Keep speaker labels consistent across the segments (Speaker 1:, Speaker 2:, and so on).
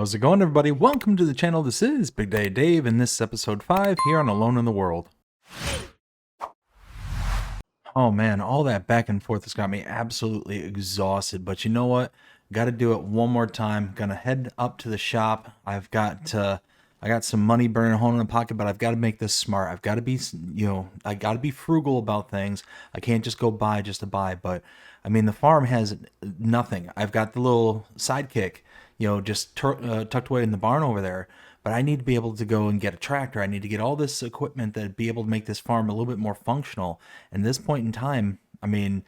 Speaker 1: How's it going, everybody? Welcome to the channel. This is Big Daddy Dave, and this is episode 5 here on Alone in the World. Oh man, all that back and forth has got me absolutely exhausted, but you know what? Got to do it one more time. Gonna head up to the shop. I got some money burning a hole in the pocket, but I've got to make this smart. I've got to be, I got to be frugal about things. I can't just go buy just to buy. But I mean, the farm has nothing. I've got the little sidekick, just tucked away in the barn over there. But I need to be able to go and get a tractor. I need to get all this equipment that be able to make this farm a little bit more functional. And this point in time, I mean,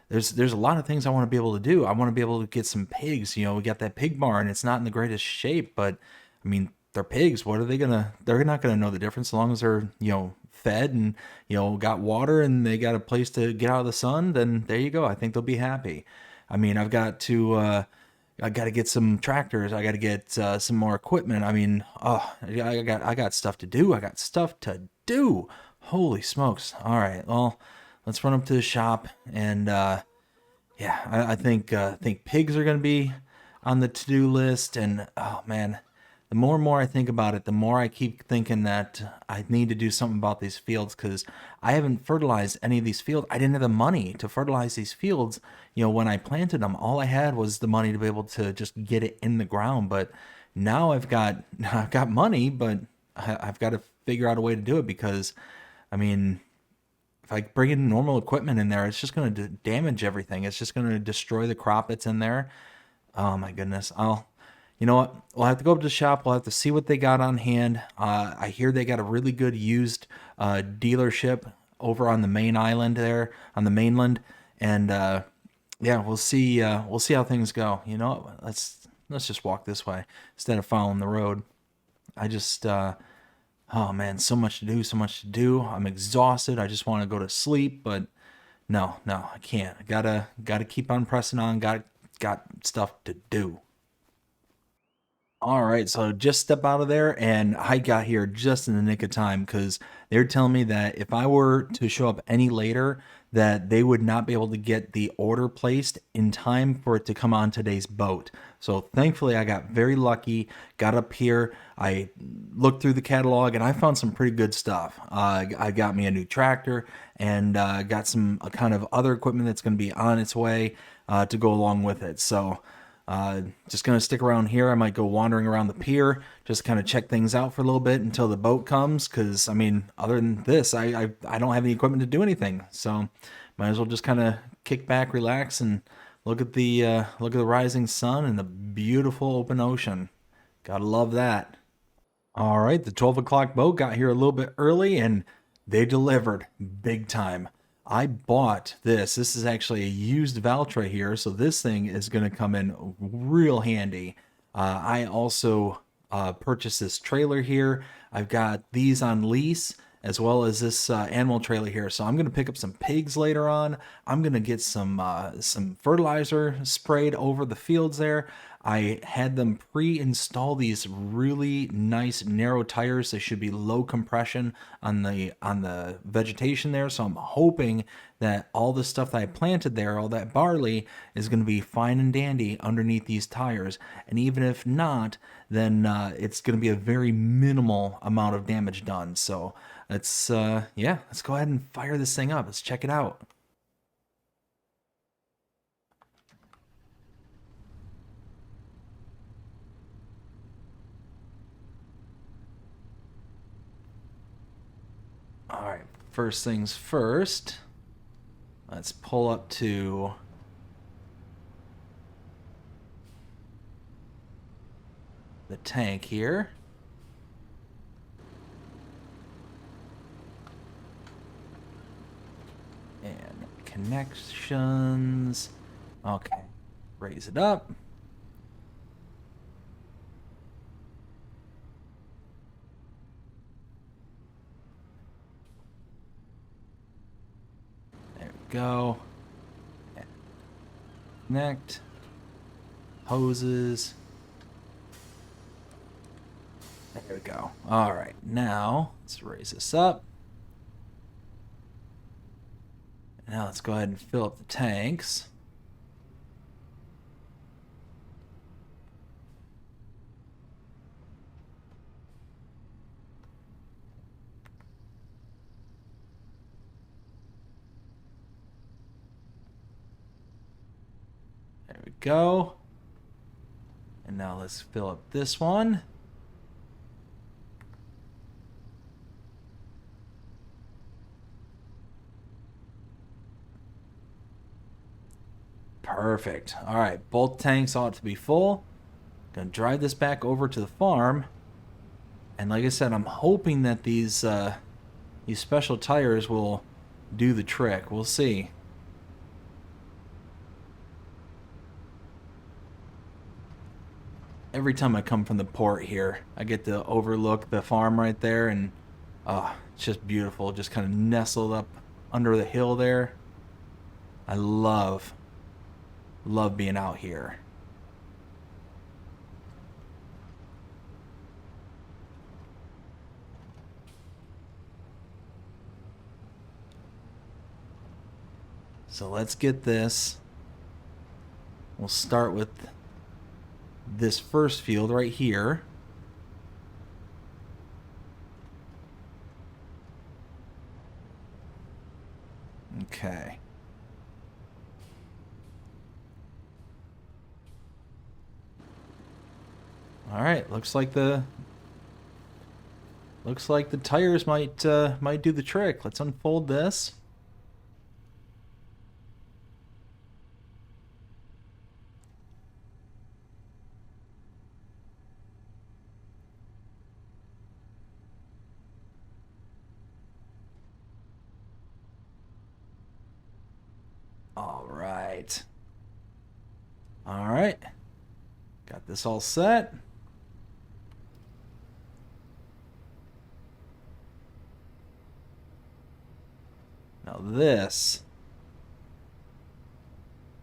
Speaker 1: there's a lot of things I want to be able to do. I want to be able to get some pigs. We got that pig barn. It's not in the greatest shape, but I mean, they're pigs. What are they gonna? They're not gonna know the difference as long as they're fed and got water and they got a place to get out of the sun. Then there you go. I think they'll be happy. I mean, I got to get some tractors. I got to get some more equipment. I mean, I got stuff to do. I got stuff to do. Holy smokes! All right, well, let's run up to the shop and yeah, I think pigs are gonna be on the to-do list. And oh man, the more and more I think about it, the more I keep thinking that I need to do something about these fields because I haven't fertilized any of these fields. I didn't have the money to fertilize these fields. When I planted them, all I had was the money to be able to just get it in the ground. But now I've got money, but I've got to figure out a way to do it because, I mean, if I bring in normal equipment in there, it's just going to damage everything. It's just going to destroy the crop that's in there. Oh my goodness. You know what? We'll have to go up to the shop. We'll have to see what they got on hand. I hear they got a really good used dealership over on the main island there, on the mainland. And yeah, we'll see. We'll see how things go. You know what? Let's just walk this way instead of following the road. I just oh man, so much to do, so much to do. I'm exhausted. I just want to go to sleep, but no, I can't. I gotta keep on pressing on. Got stuff to do. All right, so just step out of there, and I got here just in the nick of time because they're telling me that if I were to show up any later, that they would not be able to get the order placed in time for it to come on today's boat. So thankfully, I got very lucky. Got up here, I looked through the catalog, and I found some pretty good stuff. I got me a new tractor and got some kind of other equipment that's going to be on its way to go along with it. So. Just gonna stick around here. I might go wandering around the pier, just kind of check things out for a little bit until the boat comes. Cause I mean, other than this, I don't have any equipment to do anything. So might as well just kind of kick back, relax, and look at the rising sun and the beautiful open ocean. Gotta love that. All right, the 12 o'clock boat got here a little bit early and they delivered big time. I bought this. This is actually a used Valtra here, so this thing is going to come in real handy. I also purchased this trailer here. I've got these on lease as well as this animal trailer here. So I'm going to pick up some pigs later on. I'm going to get some fertilizer sprayed over the fields there. I had them pre-install these really nice narrow tires. They should be low compression on the vegetation there. So I'm hoping that all the stuff that I planted there, all that barley, is going to be fine and dandy underneath these tires. And even if not, then it's going to be a very minimal amount of damage done. So yeah, let's go ahead and fire this thing up. Let's check it out. All right, first things first, let's pull up to the tank here. And connections. Okay, raise it up. There we go. Connect. Hoses. There we go. All right, now let's raise this up. Now let's go ahead and fill up the tanks. go. And now let's fill up this one. Perfect. All right, both tanks ought to be full. Gonna drive this back over to the farm. And like I said, I'm hoping that these special tires will do the trick. We'll see. Every time I come from the port here, I get to overlook the farm right there, and it's just beautiful. Just kind of nestled up under the hill there. I love being out here. So let's get this. We'll start with this first field right here. Okay. All right, looks like the tires might do the trick. Let's unfold this. All right. All right. Got this all set. Now this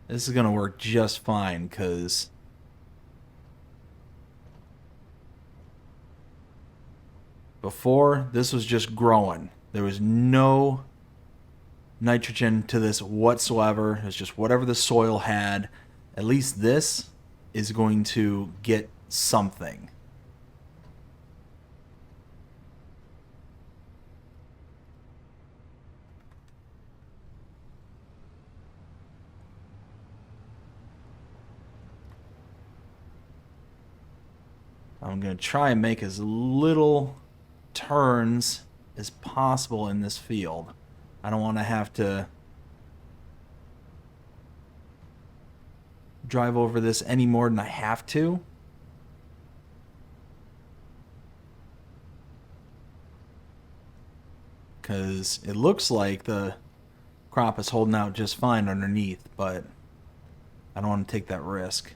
Speaker 1: is going to work just fine, because before this was just growing. There was no nitrogen to this whatsoever. It's just whatever the soil had. At least this is going to get something. I'm going to try and make as little turns as possible in this field. I don't want to have to drive over this any more than I have to. Because it looks like the crop is holding out just fine underneath, but I don't want to take that risk.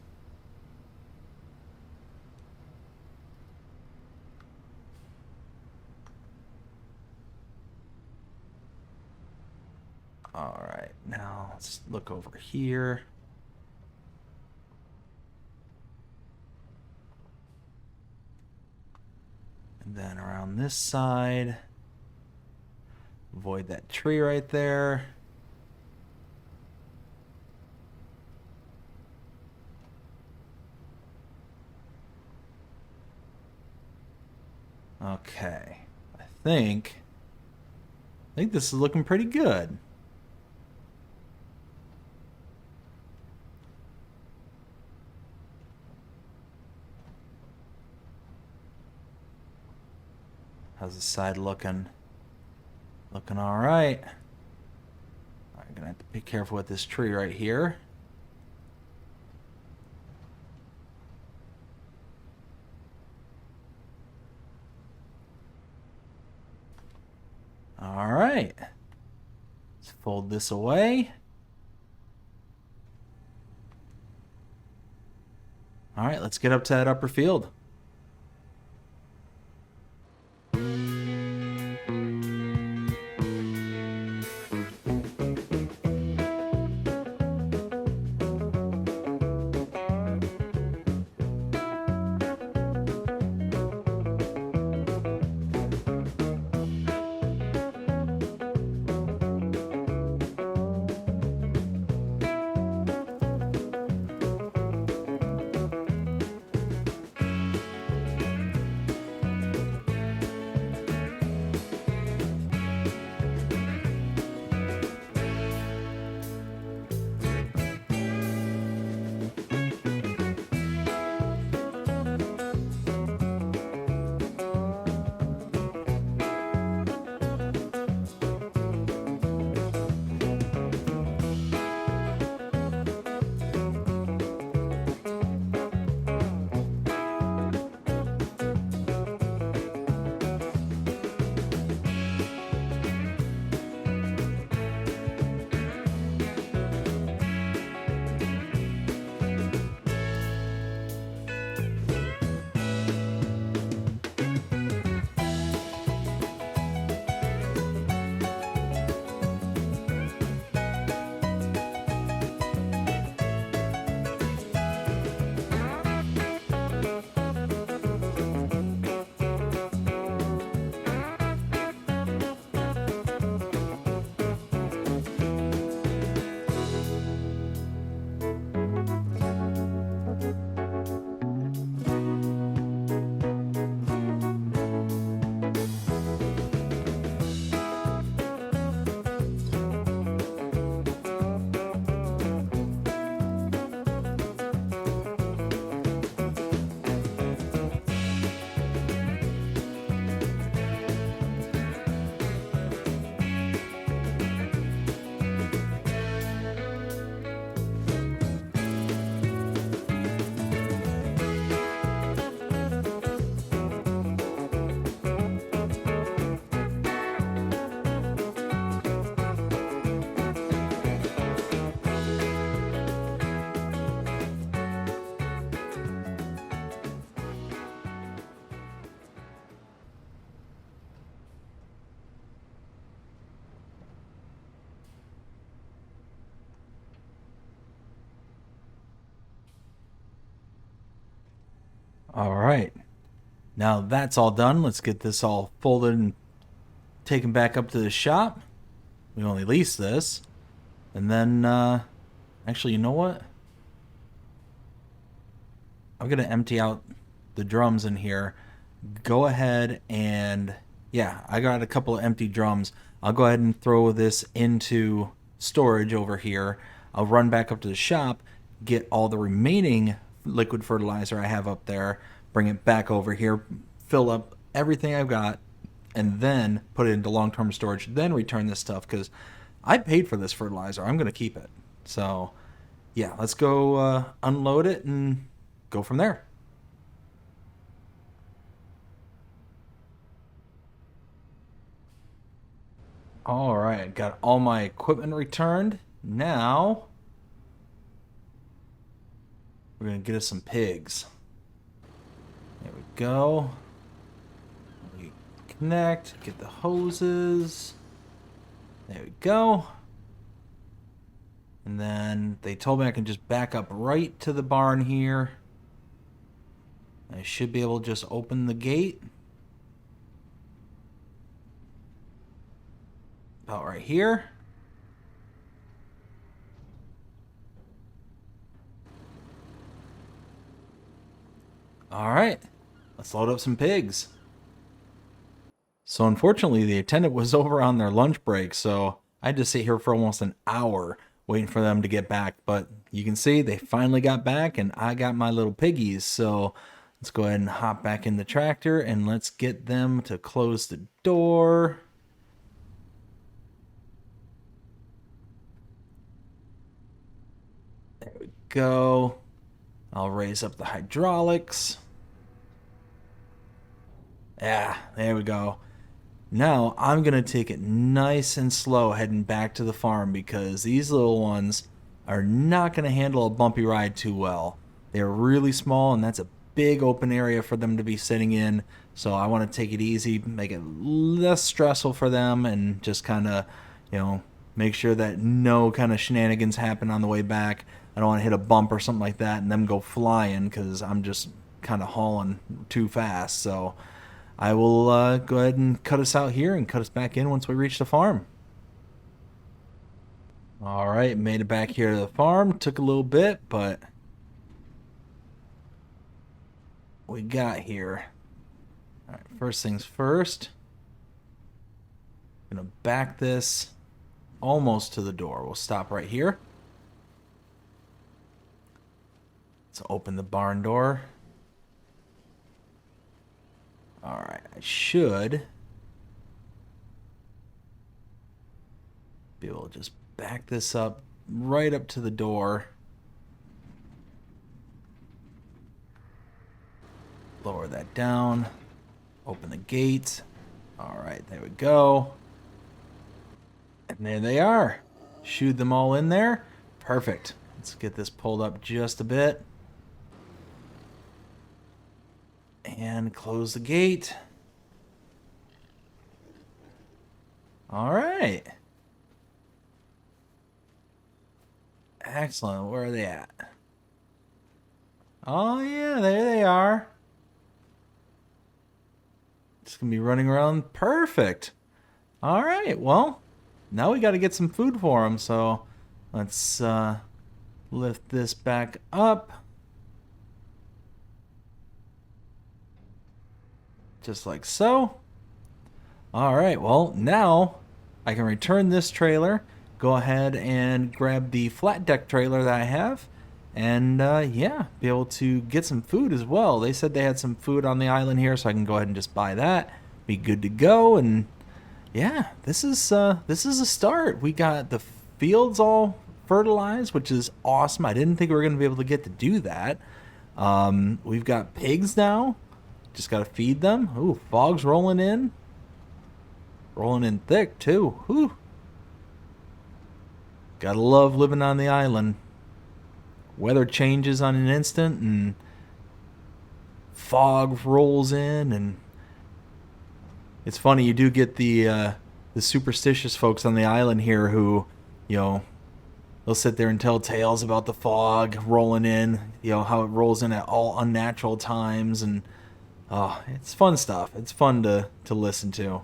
Speaker 1: All right, now let's look over here. And then around this side, avoid that tree right there. Okay, I think this is looking pretty good. How's the side looking? Looking all right. I'm gonna have to be careful with this tree right here. All right. Let's fold this away. All right, let's get up to that upper field. All right. Now that's all done. Let's get this all folded and taken back up to the shop. We only lease this. And then, actually, you know what? I'm going to empty out the drums in here. Go ahead and, yeah, I got a couple of empty drums. I'll go ahead and throw this into storage over here. I'll run back up to the shop, get all the remaining liquid fertilizer I have up there, bring it back over here, fill up everything I've got, and then put it into long-term storage, then return this stuff because I paid for this fertilizer. I'm going to keep it. So, yeah, let's go unload it and go from there. All right, got all my equipment returned. Now, we're going to get us some pigs. There we go. We connect, get the hoses. There we go. And then they told me I can just back up right to the barn here. I should be able to just open the gate. About right here. All right, let's load up some pigs. So unfortunately, the attendant was over on their lunch break, so I had to sit here for almost an hour waiting for them to get back. But you can see they finally got back, and I got my little piggies. So let's go ahead and hop back in the tractor, and let's get them to close the door. There we go. I'll raise up the hydraulics. Yeah, there we go. Now I'm going to take it nice and slow heading back to the farm because these little ones are not going to handle a bumpy ride too well. They're really small and that's a big open area for them to be sitting in. So I want to take it easy, make it less stressful for them and just kind of, make sure that no kind of shenanigans happen on the way back. I don't want to hit a bump or something like that and them go flying because I'm just kind of hauling too fast. So I will go ahead and cut us out here and cut us back in once we reach the farm. All right, made it back here to the farm. Took a little bit, but we got here. All right, first things first. Gonna back this almost to the door. We'll stop right here. Let's open the barn door. All right, I should be able to just back this up right up to the door. Lower that down. Open the gate. All right, there we go. And there they are. Shooed them all in there. Perfect. Let's get this pulled up just a bit. And close the gate. All right. Excellent. Where are they at? Oh, yeah, there they are. Just going to be running around. Perfect. All right. Well, now we got to get some food for them. So let's lift this back up. Just like so. All right, well, now I can return this trailer, go ahead and grab the flat deck trailer that I have, and yeah, be able to get some food as well. They said they had some food on the island here, so I can go ahead and just buy that, be good to go, and yeah, this is a start. We got the fields all fertilized, which is awesome. I didn't think we were going to be able to get to do that. We've got pigs now. Just got to feed them. Ooh, fog's rolling in. Rolling in thick, too. Whew. Gotta love living on the island. Weather changes on an instant, and fog rolls in, and it's funny, you do get the superstitious folks on the island here who, they'll sit there and tell tales about the fog rolling in, you know, how it rolls in at all unnatural times, and oh, it's fun stuff. It's fun to listen to.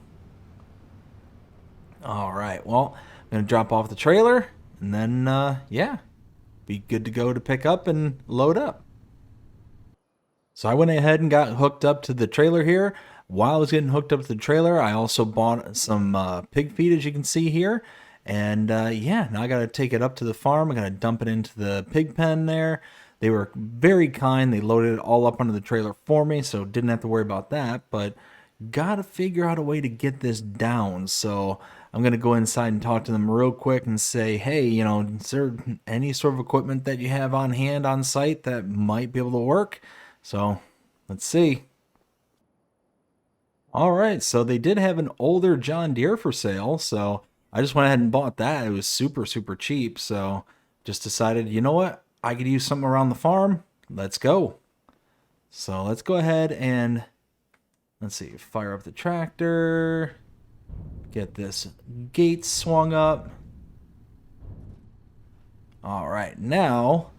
Speaker 1: All right, well, I'm gonna drop off the trailer, and then yeah, be good to go to pick up and load up. So I went ahead and got hooked up to the trailer here. While I was getting hooked up to the trailer, I also bought some pig feed, as you can see here. And yeah, now I got to take it up to the farm. I got to dump it into the pig pen there. They were very kind. They loaded it all up onto the trailer for me, so didn't have to worry about that. But got to figure out a way to get this down. So I'm going to go inside and talk to them real quick and say, hey, you know, is there any sort of equipment that you have on hand on site that might be able to work? So let's see. All right, so they did have an older John Deere for sale, so I just went ahead and bought that. It was super, super cheap, so just decided, you know what? I could use something around the farm. Let's go. So let's go ahead and, let's see, fire up the tractor, get this gate swung up. All right, now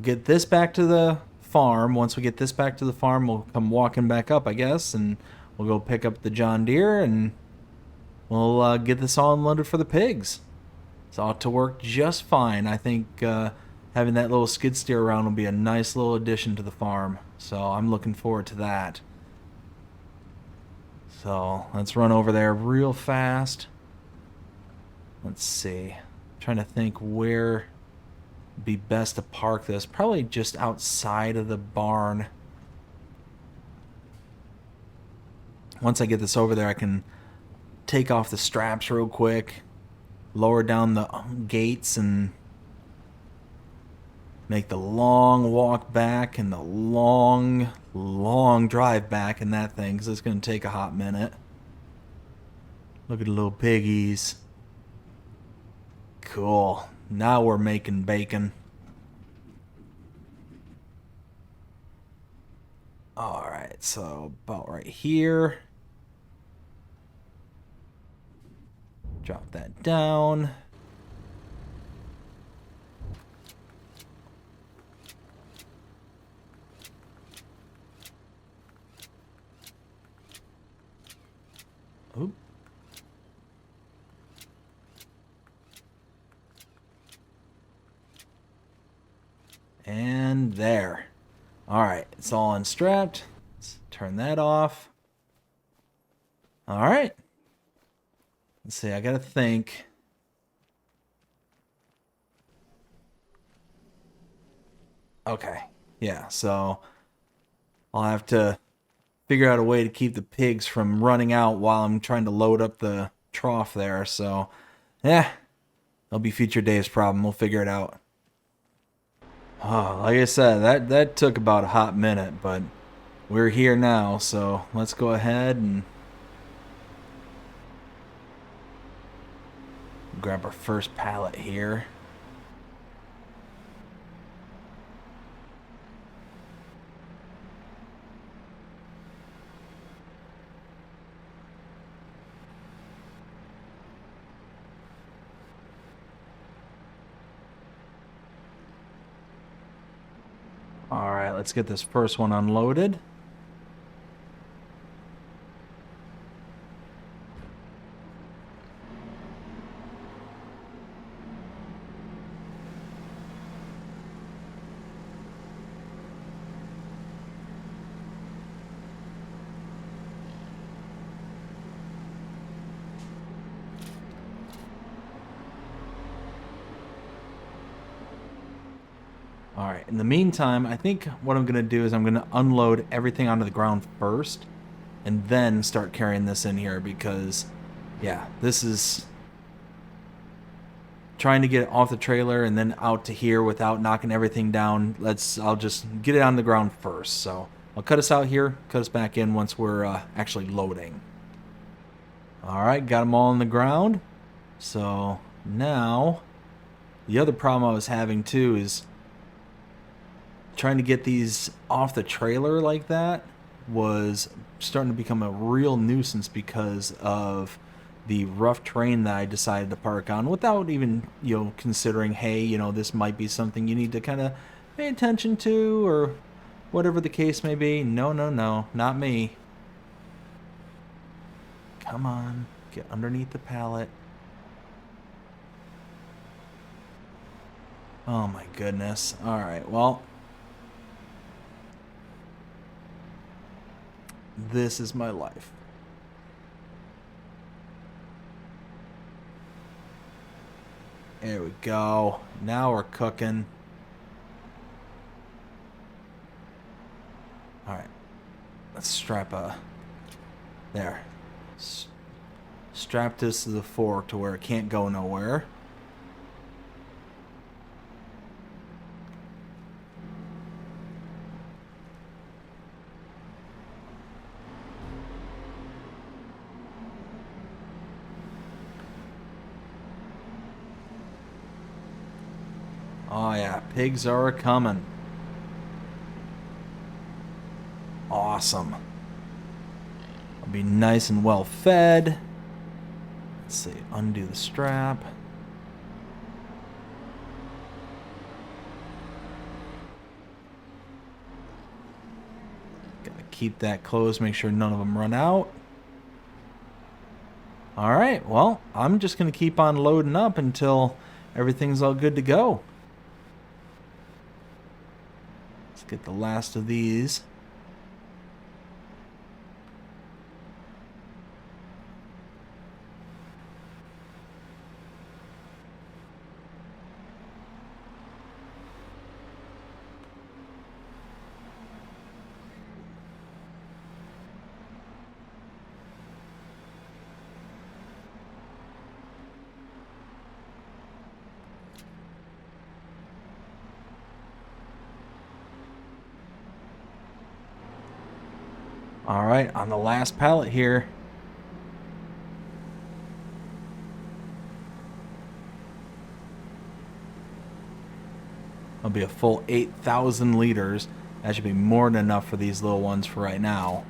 Speaker 1: get this back to the farm. Once we get this back to the farm, we'll come walking back up, I guess, and we'll go pick up the John Deere, and we'll get this all unloaded for the pigs. It's ought to work just fine. I think having that little skid steer around will be a nice little addition to the farm, so I'm looking forward to that. So let's run over there real fast. Let's see. I'm trying to think where be best to park this. Probably just outside of the barn. Once I get this over there, I can take off the straps real quick, lower down the gates, and make the long walk back and the long drive back in that thing, because it's going to take a hot minute. Look at the little piggies. Cool. Now we're making bacon. Alright, so about right here. Drop that down. Oop. And there. Alright, it's all unstrapped. Let's turn that off. Alright. Let's see, I gotta think. Okay, yeah, so I'll have to figure out a way to keep the pigs from running out while I'm trying to load up the trough there, so yeah, that'll be future Dave's problem. We'll figure it out. Oh, like I said, that took about a hot minute, but we're here now, so let's go ahead and grab our first pallet here. Alright, let's get this first one unloaded. Alright, in the meantime, I think what I'm going to do is I'm going to unload everything onto the ground first, and then start carrying this in here, because, yeah, this is trying to get it off the trailer and then out to here without knocking everything down. I'll just get it on the ground first. So I'll cut us out here, cut us back in once we're actually loading. Alright, got them all on the ground. So now, the other problem I was having too is trying to get these off the trailer like that was starting to become a real nuisance because of the rough terrain that I decided to park on without even, considering, hey, this might be something you need to kind of pay attention to or whatever the case may be. No, no, no, not me. Come on, get underneath the pallet. Oh my goodness. All right, well, this is my life. There we go. Now we're cooking. All right, let's strap there. Strap this to the fork to where it can't go nowhere. Oh yeah, pigs are coming. Awesome. I'll be nice and well fed. Let's see, undo the strap. Gotta keep that closed, make sure none of them run out. Alright, well, I'm just gonna keep on loading up until everything's all good to go. Let's get the last of these. Alright, on the last pallet here. It'll be a full 8,000 liters. That should be more than enough for these little ones for right now.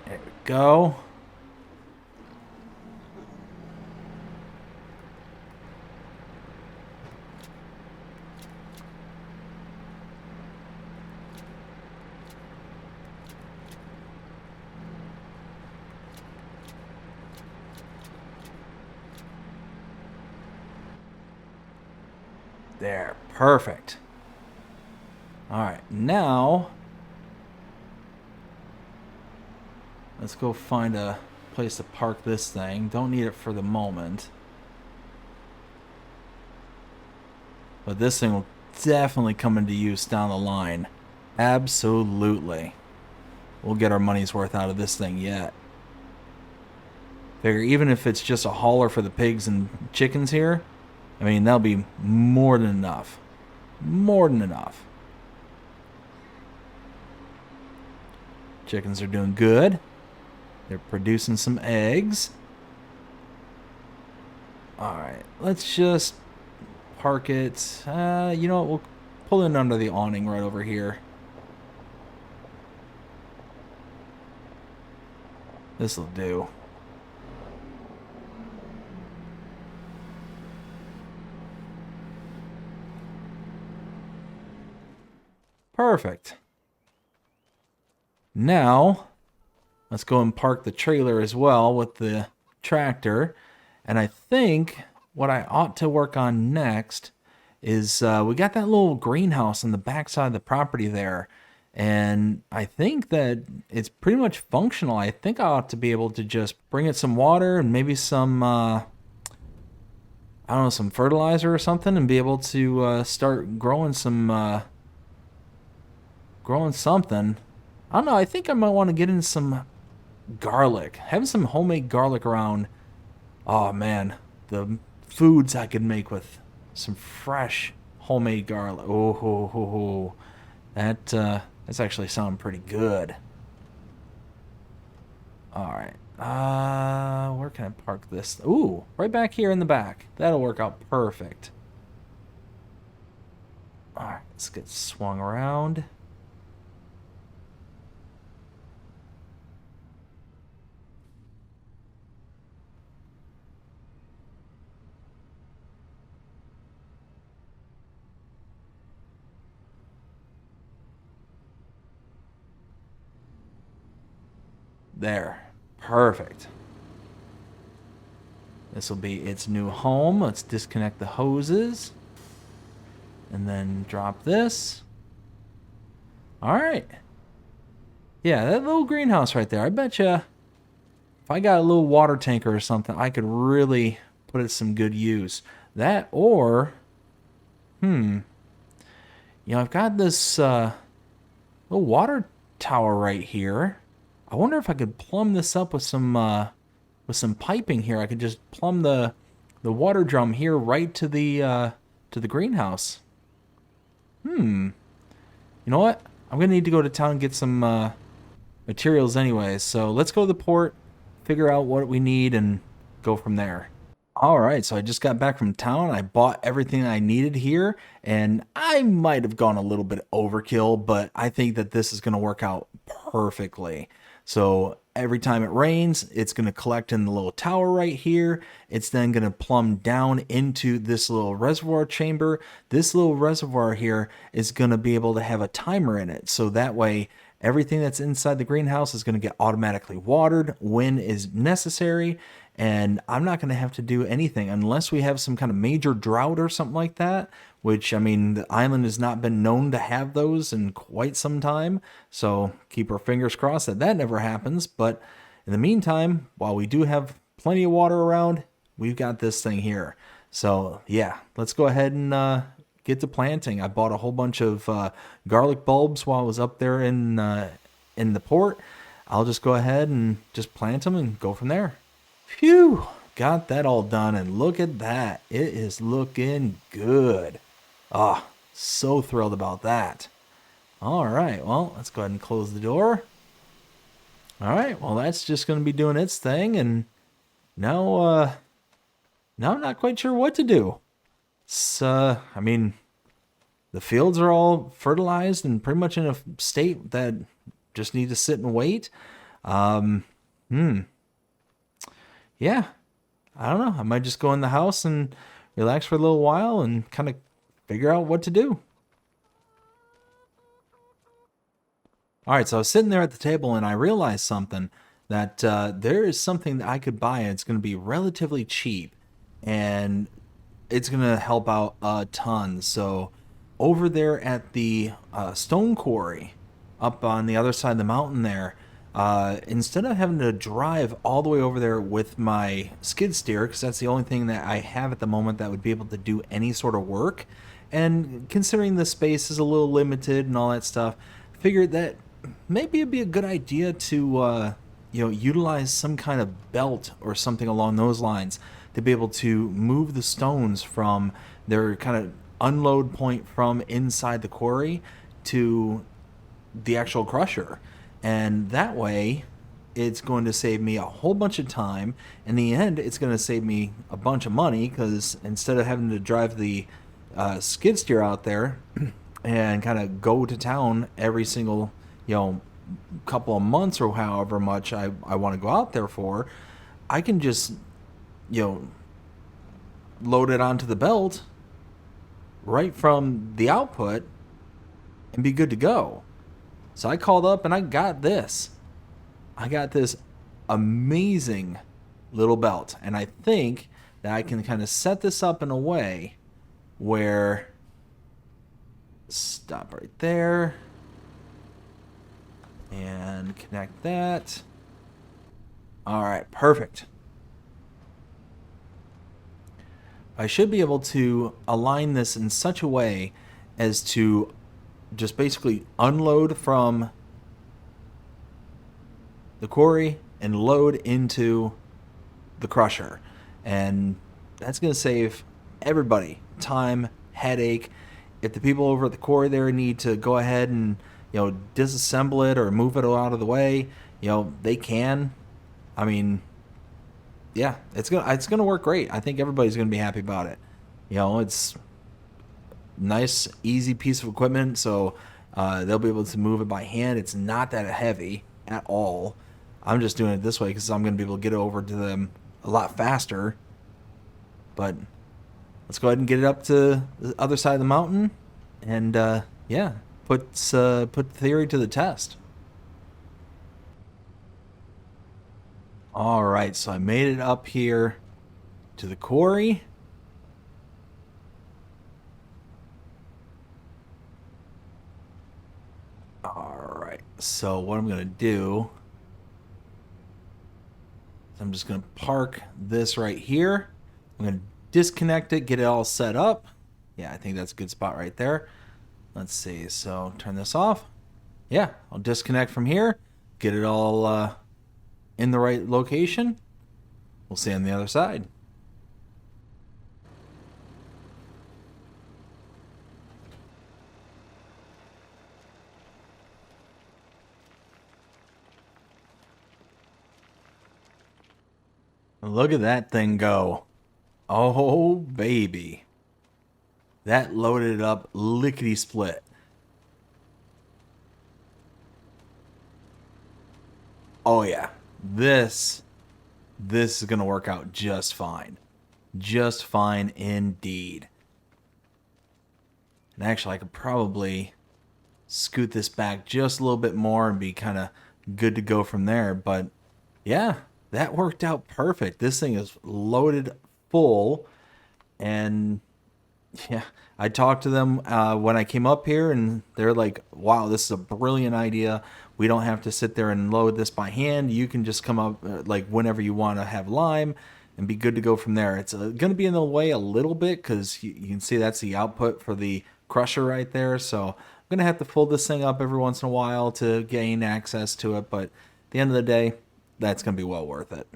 Speaker 1: There we go. There, perfect. Alright, now let's go find a place to park this thing. Don't need it for the moment. But this thing will definitely come into use down the line. Absolutely. We'll get our money's worth out of this thing yet. Figure even if it's just a hauler for the pigs and chickens here, I mean, that'll be more than enough. More than enough. Chickens are doing good. They're producing some eggs. Alright, let's just park it. You know what? We'll pull it under the awning right over here. This'll do. Perfect. Now, let's go and park the trailer as well with the tractor. And I think what I ought to work on next is we got that little greenhouse on the backside of the property there. And I think that it's pretty much functional. I think I ought to be able to just bring it some water and maybe some, I don't know, some fertilizer or something and be able to start growing some, growing something. I don't know, I think I might want to get in some garlic. Having some homemade garlic around. Oh man, the foods I could make with some fresh homemade garlic. Oh, ho, ho, ho. That's actually sounding pretty good. All right. Where can I park this? Ooh, right back here in the back. That'll work out perfect. All right, let's get swung around. There. Perfect. This will be its new home. Let's disconnect the hoses. And then drop this. Alright. Yeah, that little greenhouse right there. I bet you if I got a little water tanker or something, I could really put it some good use. That or, I've got this little water tower right here. I wonder if I could plumb this up with some piping here. I could just plumb the water drum here right to the greenhouse. You know what? I'm gonna need to go to town and get some materials anyway. So let's go to the port, figure out what we need, and go from there. All right, so I just got back from town. I bought everything I needed here, and I might have gone a little bit overkill, but I think that this is going to work out perfectly. So every time it rains, it's going to collect in the little tower right here. It's then going to plumb down into this little reservoir chamber. This little reservoir here is going to be able to have a timer in it, so that way everything that's inside the greenhouse is going to get automatically watered when is necessary, and I'm not going to have to do anything unless we have some kind of major drought or something like that, which, I mean, the island has not been known to have those in quite some time, so keep our fingers crossed that that never happens. But in the meantime, while we do have plenty of water around, we've got this thing here. So yeah, let's go ahead and get to planting. I bought a whole bunch of garlic bulbs while I was up there in the port. I'll just go ahead and just plant them and go from there. Phew, got that all done, and look at that. It is looking good. Ah, so thrilled about that. All right, well, let's go ahead and close the door. All right, well, that's just going to be doing its thing, and now I'm not quite sure what to do. I mean, the fields are all fertilized and pretty much in a state that just need to sit and wait. Yeah, I don't know. I might just go in the house and relax for a little while and kind of figure out what to do. All right, so I was sitting there at the table and I realized something, that there is something that I could buy. It's going to be relatively cheap, and it's going to help out a ton. So over there at the stone quarry up on the other side of the mountain there, instead of having to drive all the way over there with my skid steer, because that's the only thing that I have at the moment that would be able to do any sort of work, and considering the space is a little limited and all that stuff, figured that maybe it'd be a good idea to utilize some kind of belt or something along those lines to be able to move the stones from their kind of unload point from inside the quarry to the actual crusher. And that way, it's going to save me a whole bunch of time. In the end, it's going to save me a bunch of money, because instead of having to drive the skid steer out there and kind of go to town every single, couple of months or however much I want to go out there for, I can just, load it onto the belt right from the output and be good to go. So I called up and I got this. I got this amazing little belt. And I think that I can kind of set this up in a way where, stop right there and connect that. All right, perfect. I should be able to align this in such a way as to just basically unload from the quarry and load into the crusher. And that's going to save everybody time, headache. If the people over at the quarry there need to go ahead and, disassemble it or move it out of the way, they can. I mean, yeah, it's gonna work great. I think everybody's gonna be happy about it. It's nice, easy piece of equipment, so they'll be able to move it by hand. It's not that heavy at all. I'm just doing it this way because I'm gonna be able to get it over to them a lot faster. But let's go ahead and get it up to the other side of the mountain, and put theory to the test. All right, so I made it up here to the quarry. All right, so what I'm gonna do is I'm just gonna park this right here. I'm gonna disconnect it, get it all set up. Yeah, I think that's a good spot right there. Let's see, so turn this off. Yeah, I'll disconnect from here, get it all in the right location. We'll see on the other side. Look at that thing go. Oh, baby. That loaded up lickety split. Oh, yeah. This is going to work out just fine. Just fine indeed. And actually, I could probably scoot this back just a little bit more and be kind of good to go from there. But yeah, that worked out perfect. This thing is loaded full. And yeah, I talked to them when I came up here, and they're like, wow, this is a brilliant idea. We don't have to sit there and load this by hand. You can just come up like whenever you want to have lime and be good to go from there. It's going to be in the way a little bit because you can see that's the output for the crusher right there. So I'm going to have to fold this thing up every once in a while to gain access to it. But at the end of the day, that's going to be well worth it.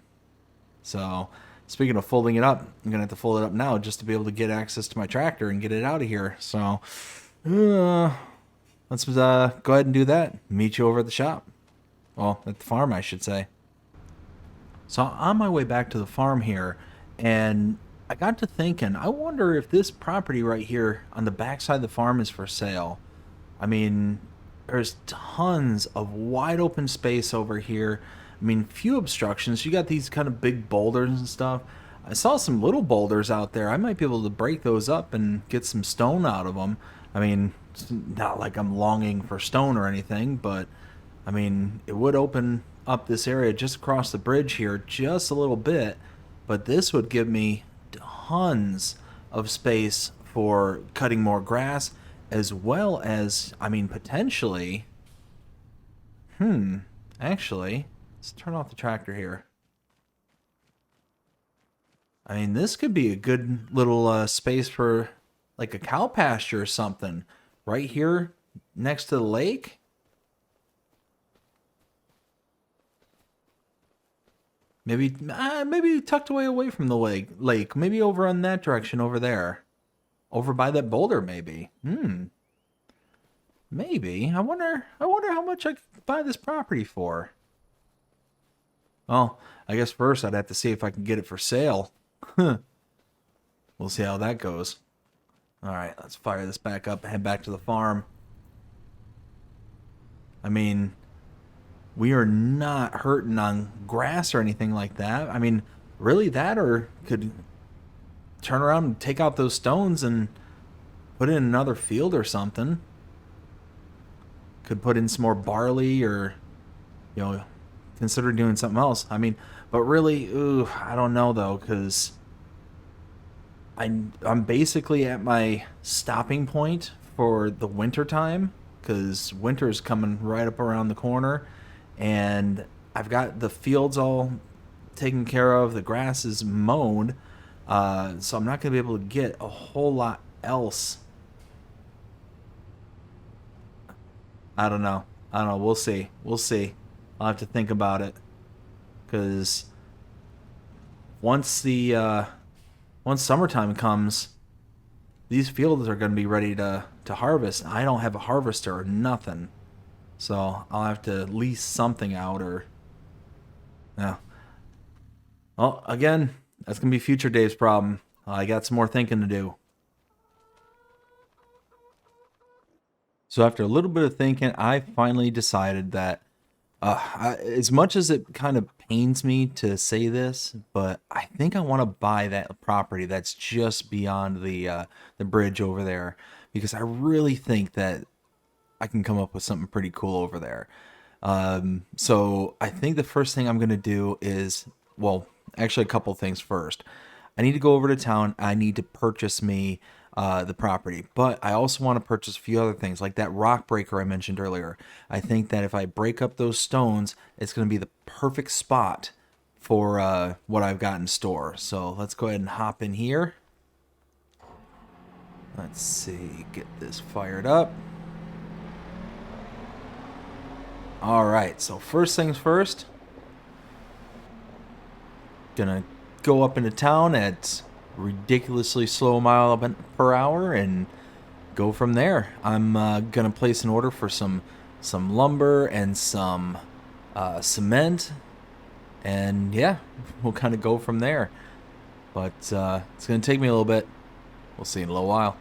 Speaker 1: So speaking of folding it up, I'm gonna have to fold it up now just to be able to get access to my tractor and get it out of here. So let's go ahead and do that. Meet you over at the shop. Well, at the farm, I should say. So on my way back to the farm here, and I got to thinking, I wonder if this property right here on the backside of the farm is for sale. I mean, there's tons of wide open space over here. I mean, few obstructions. You got these kind of big boulders and stuff. I saw some little boulders out there. I might be able to break those up and get some stone out of them. I mean, it's not like I'm longing for stone or anything, but I mean, it would open up this area just across the bridge here just a little bit, but this would give me tons of space for cutting more grass as well as, I mean, potentially, actually, let's turn off the tractor here. I mean, this could be a good little space for like a cow pasture or something right here next to the lake. Maybe tucked away from the lake. Maybe over on that direction over there. Over by that boulder, maybe. Maybe. I wonder how much I could buy this property for. Well, I guess first I'd have to see if I can get it for sale. We'll see how that goes. All right, let's fire this back up and head back to the farm. I mean, we are not hurting on grass or anything like that. I mean, really that, or could turn around and take out those stones and put in another field or something. Could put in some more barley or, you know, consider doing something else. I mean, but really, I don't know though, because I'm basically at my stopping point for the winter time, because winter's coming right up around the corner, and I've got the fields all taken care of. The grass is mown, so I'm not gonna be able to get a whole lot else. I don't know. I don't know. We'll see. We'll see. I'll have to think about it, because once the once summertime comes, these fields are going to be ready to harvest. I don't have a harvester or nothing, so I'll have to lease something out or yeah. Well, again, that's gonna be future Dave's problem. I got some more thinking to do. So after a little bit of thinking, I finally decided that as much as it kind of pains me to say this, but I think I want to buy that property that's just beyond the bridge over there, because I really think that I can come up with something pretty cool over there. So I think the first thing I'm going to do is, well, actually a couple things first. I need to go over to town. I need to purchase me the property, but I also want to purchase a few other things like that rock breaker I mentioned earlier. I think that if I break up those stones, it's going to be the perfect spot for what I've got in store. So let's go ahead and hop in here. Let's see, get this fired up. All right, so first things first, gonna go up into town at ridiculously slow mile per hour and go from there. I'm gonna place an order for some lumber and some cement, and yeah, we'll kind of go from there. But it's gonna take me a little bit. We'll see in a little while.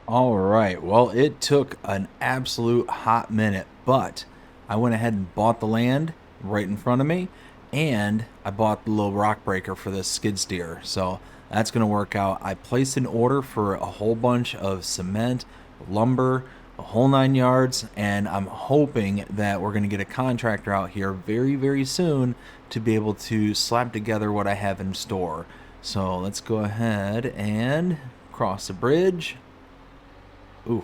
Speaker 1: All right. Well, it took an absolute hot minute, but I went ahead and bought the land right in front of me, and I bought the little rock breaker for this skid steer. So that's going to work out. I placed an order for a whole bunch of cement, lumber, a whole 9 yards, and I'm hoping that we're going to get a contractor out here very, very soon to be able to slap together what I have in store. So let's go ahead and cross the bridge. Ooh.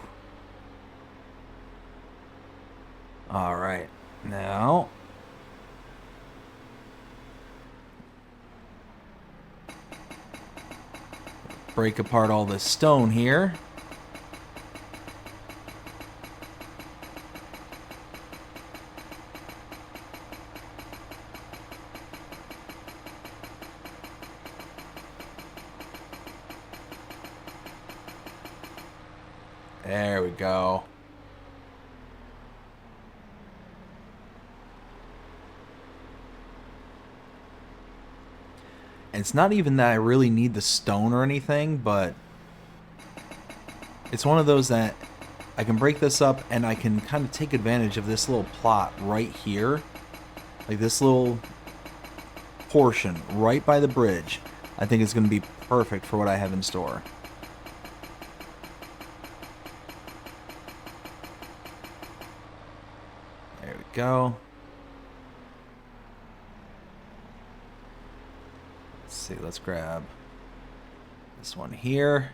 Speaker 1: All right. Now, break apart all this stone here. There we go. And it's not even that I really need the stone or anything, but it's one of those that I can break this up and I can kind of take advantage of this little plot right here. Like this little portion right by the bridge. I think it's going to be perfect for what I have in store. There we go. Let's see, let's grab this one here.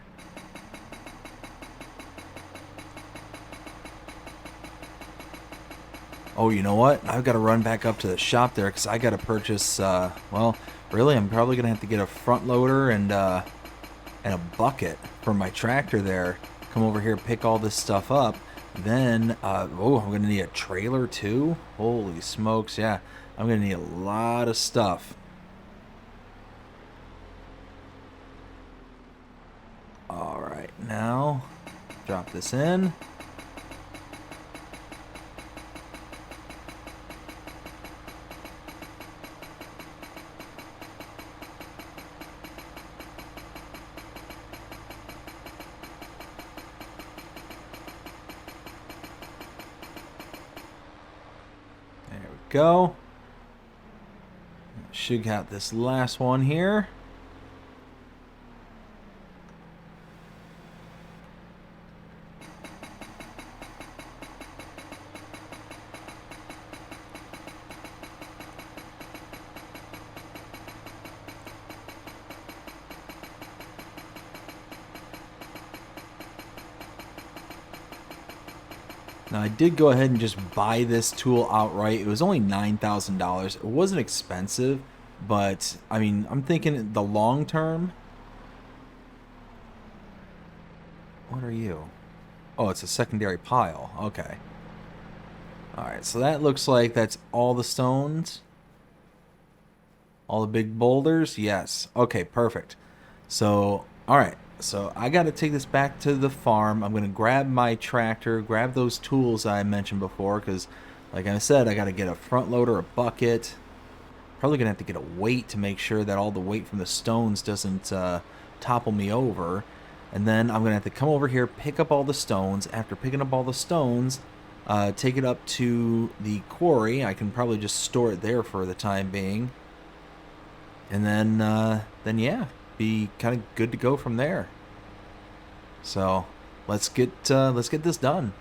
Speaker 1: Oh, you know what? I've got to run back up to the shop there because I got to purchase, well, really, I'm probably going to have to get a front loader and a bucket for my tractor there. Come over here, pick all this stuff up. Then, oh, I'm going to need a trailer too. Holy smokes, yeah. I'm going to need a lot of stuff. All right, now, drop this in. Go. Should got this last one here. Now I did go ahead and just buy this tool outright. It was only $9,000. It wasn't expensive, but I mean, I'm thinking the long term. What are you? Oh, it's a secondary pile. Okay. All right, so that looks like that's all the stones. All the big boulders. Yes. Okay, perfect. So, all right. So I got to take this back to the farm. I'm going to grab my tractor, grab those tools I mentioned before, because like I said, I got to get a front loader, a bucket. Probably going to have to get a weight to make sure that all the weight from the stones doesn't topple me over. And then I'm going to have to come over here, pick up all the stones. After picking up all the stones, take it up to the quarry. I can probably just store it there for the time being. And then yeah, be kind of good to go from there. So let's get this done.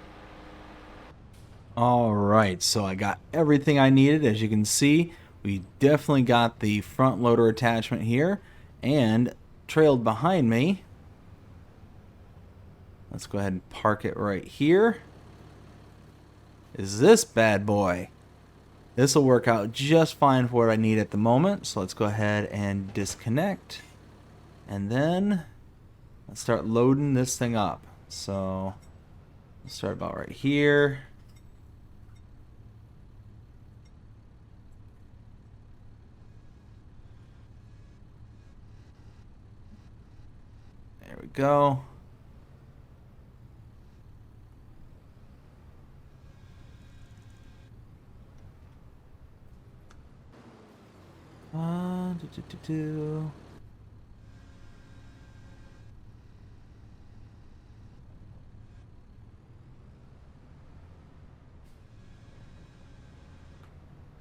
Speaker 1: All right, so I got everything I needed. As you can see, we definitely got the front loader attachment here, and trailed behind me. Let's go ahead and park it right here. Is this bad boy? This will work out just fine for what I need at the moment. So let's go ahead and disconnect. And then let's start loading this thing up. So let's start about right here. There we go. Do, do, do, do.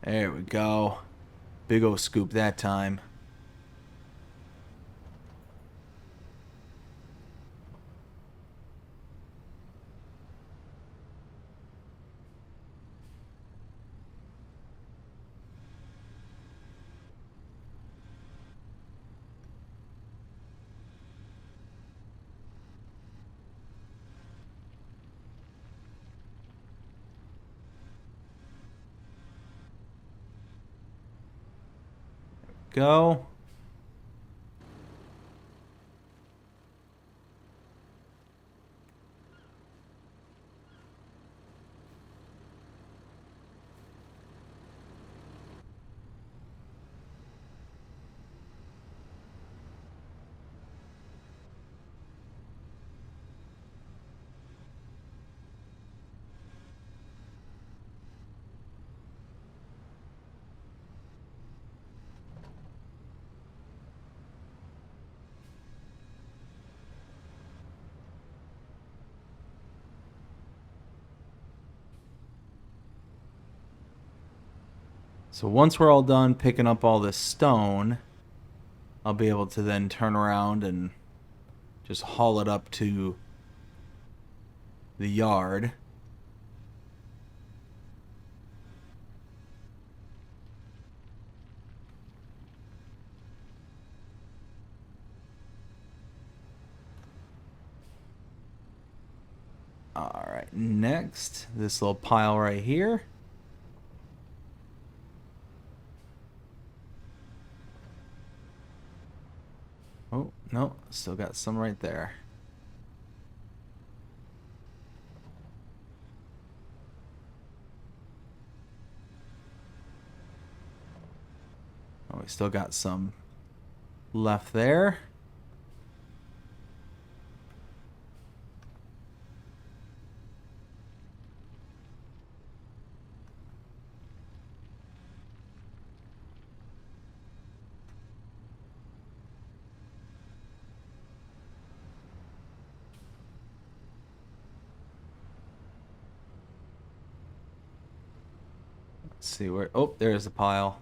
Speaker 1: There we go. Big old scoop that time. Go. So once we're all done picking up all this stone, I'll be able to then turn around and just haul it up to the yard. Alright, next, this little pile right here. Oh, no, still got some right there. Oh, we still got some left there. Let's see where. Oh, there's the pile.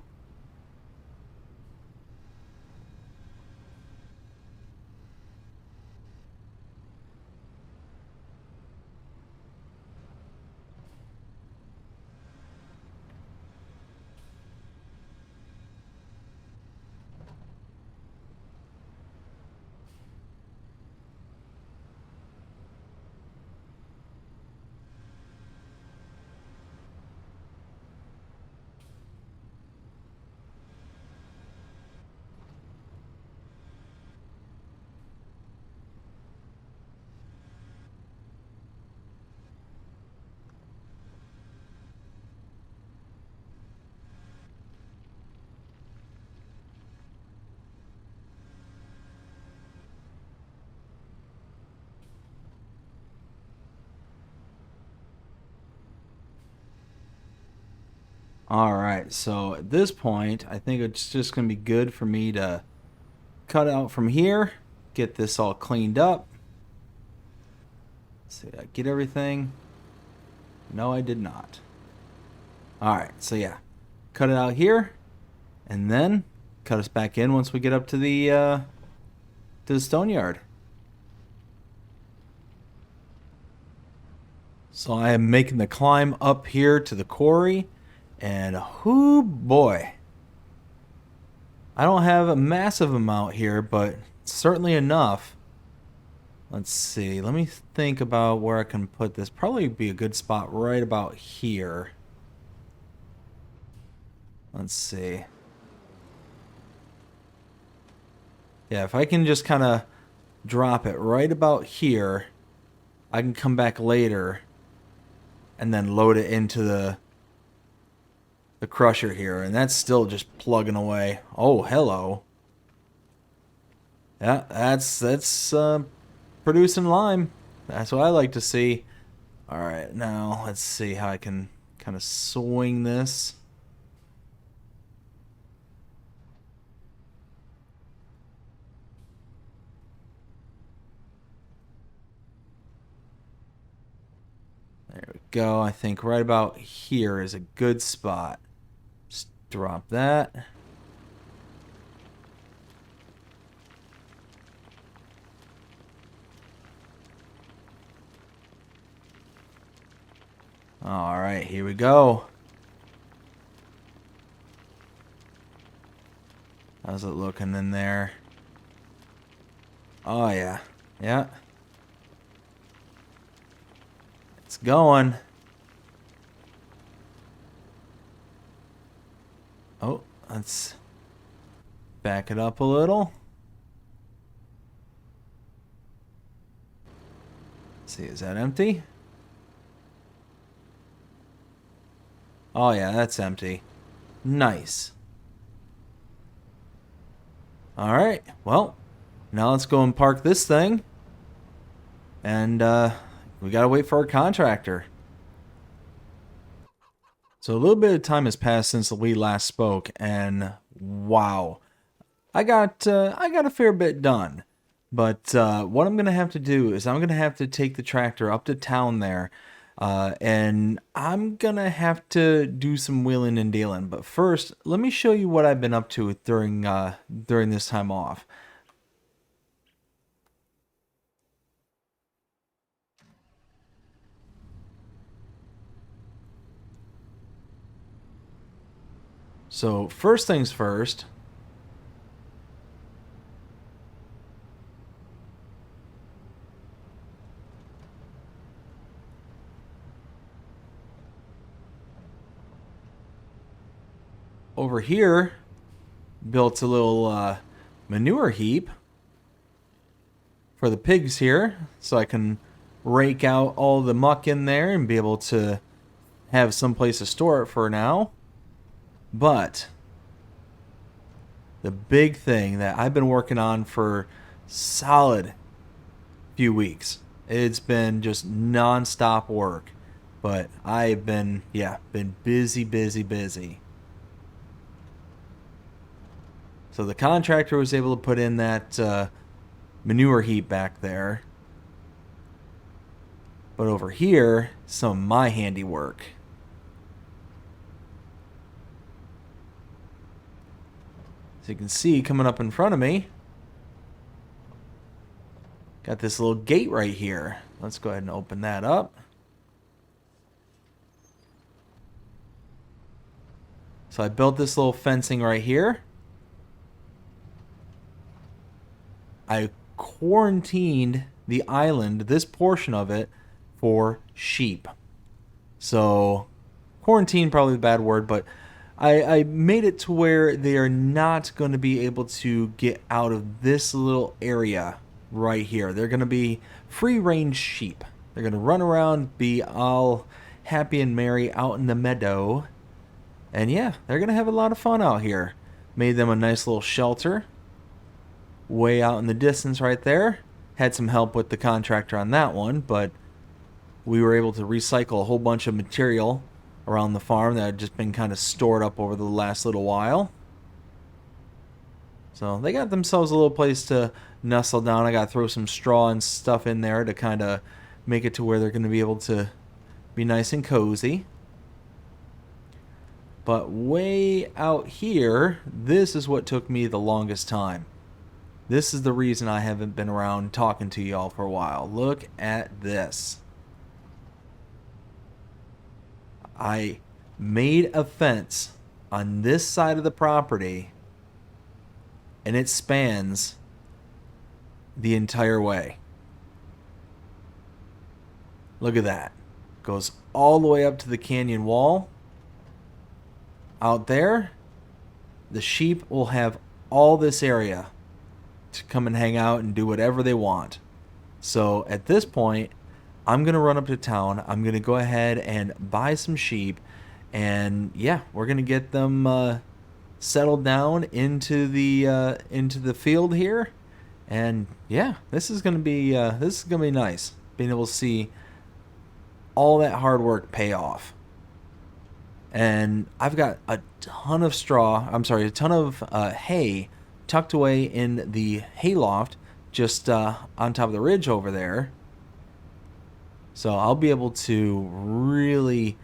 Speaker 1: Alright, so at this point, I think it's just going to be good for me to cut out from here, get this all cleaned up. Let's see, did I get everything? No, I did not. Alright, so yeah, cut it out here, and then cut us back in once we get up to the stone yard. So I am making the climb up here to the quarry, and whoo boy, I don't have a massive amount here, but certainly enough. Let's see, let me think about where I can put this. Probably be a good spot right about here. Let's see. Yeah, if I can just kind of drop it right about here, I can come back later and then load it into the crusher here, and that's still just plugging away. Oh, hello. Yeah, that's producing lime. That's what I like to see. All right, now let's see how I can kind of swing this. There we go. I think right about here is a good spot. Just drop that. All right, here we go. How's it looking in there? Oh, yeah. Yeah. It's going. Oh, let's back it up a little. Let's see, is that empty? Oh, yeah, that's empty. Nice. All right, well, now let's go and park this thing. And we got to wait for our contractor. So a little bit of time has passed since we last spoke, and wow, I got a fair bit done. But what I'm gonna have to do is I'm gonna have to take the tractor up to town there, and I'm gonna have to do some wheeling and dealing. But first, let me show you what I've been up to during this time off. So first things first. Over here, built a little manure heap for the pigs here, so I can rake out all the muck in there and be able to have some place to store it for now. But the big thing that I've been working on for solid few weeks, it's been just non-stop work, but I've been busy. So the contractor was able to put in that manure heap back there. But over here, some of my handiwork. So you can see coming up in front of me, got this little gate right here. Let's go ahead and open that up. So I built this little fencing right here. I quarantined the island, this portion of it, for sheep. So, quarantine probably a bad word, but I made it to where they are not going to be able to get out of this little area right here. They're going to be free-range sheep. They're going to run around, be all happy and merry out in the meadow. And yeah, they're going to have a lot of fun out here. Made them a nice little shelter way out in the distance right there. Had some help with the contractor on that one, but we were able to recycle a whole bunch of material around the farm that had just been kind of stored up over the last little while. So they got themselves a little place to nestle down. I got to throw some straw and stuff in there to kind of make it to where they're going to be able to be nice and cozy. But way out here, this is what took me the longest time. This is the reason I haven't been around talking to y'all for a while. Look at this. I made a fence on this side of the property, and it spans the entire way. Look at that. Goes all the way up to the canyon wall. Out there, the sheep will have all this area to come and hang out and do whatever they want. So at this point, I'm going to run up to town. I'm going to go ahead and buy some sheep. And yeah, we're going to get them settled down into the field here. And yeah, this is going to be nice. Being able to see all that hard work pay off. And I've got a ton of hay tucked away in the hayloft just on top of the ridge over there. So I'll be able to really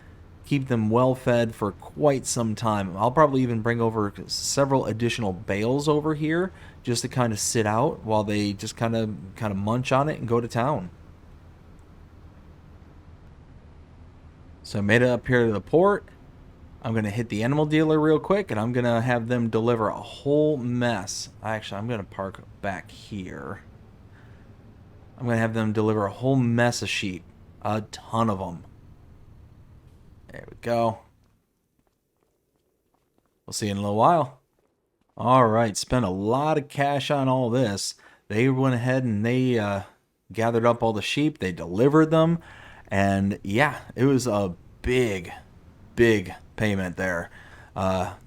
Speaker 1: keep them well fed for quite some time. I'll probably even bring over several additional bales over here just to kind of sit out while they just kind of munch on it and go to town. So I made it up here to the port. I'm going to hit the animal dealer real quick, and I'm going to have them deliver a whole mess. Actually, I'm going to park back here. I'm going to have them deliver a whole mess of sheep. A ton of them. There we go. We'll see you in a little while. All right, spent a lot of cash on all this. They went ahead and they gathered up all the sheep. They delivered them. And yeah, it was a big payment there. Bought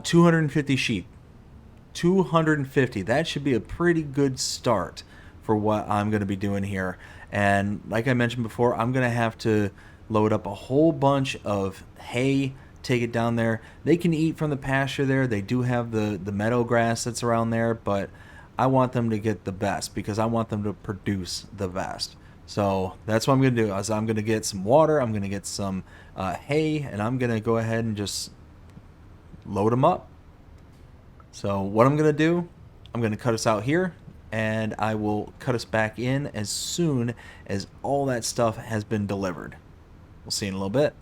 Speaker 1: 250 sheep. 250. That should be a pretty good start for what I'm going to be doing here. And like I mentioned before, I'm going to have to load up a whole bunch of hay, take it down there. They can eat from the pasture there. They do have the meadow grass that's around there, but I want them to get the best because I want them to produce the best. So that's what I'm going to do. Is I'm going to get some water, I'm going to get some hay, and I'm going to go ahead and just load them up. So what I'm going to do, I'm going to cut us out here, and I will cut us back in as soon as all that stuff has been delivered. We'll see you in a little bit.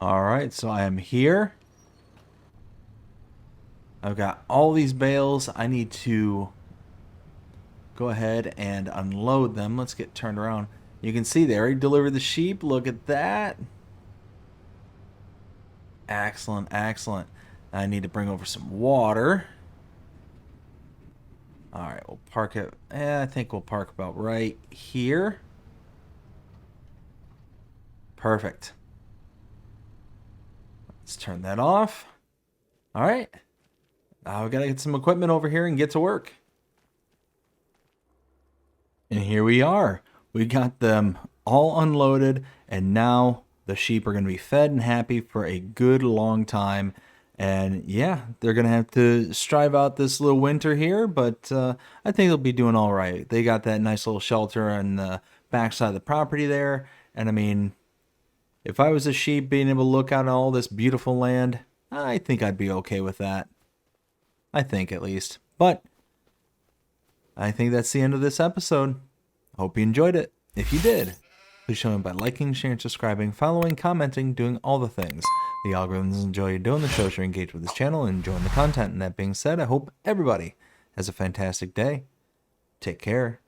Speaker 1: All right, so I am here. I've got all these bales. I need to go ahead and unload them. Let's get turned around. You can see they already delivered the sheep. Look at that. Excellent, excellent. I need to bring over some water. All right, we'll park it. I think we'll park about right here. Perfect. Let's turn that off. All right. Now we got to get some equipment over here and get to work. And here we are. We got them all unloaded, and now the sheep are going to be fed and happy for a good long time. And yeah, they're going to have to strive out this little winter here, but I think they'll be doing all right. They got that nice little shelter on the backside of the property there. And I mean, if I was a sheep being able to look out on all this beautiful land, I think I'd be okay with that. I think at least. But I think that's the end of this episode. Hope you enjoyed it. If you did, please show me by liking, sharing, subscribing, following, commenting, doing all the things. The algorithms enjoy you doing the show, you're engaged with this channel and enjoying the content. And that being said, I hope everybody has a fantastic day. Take care.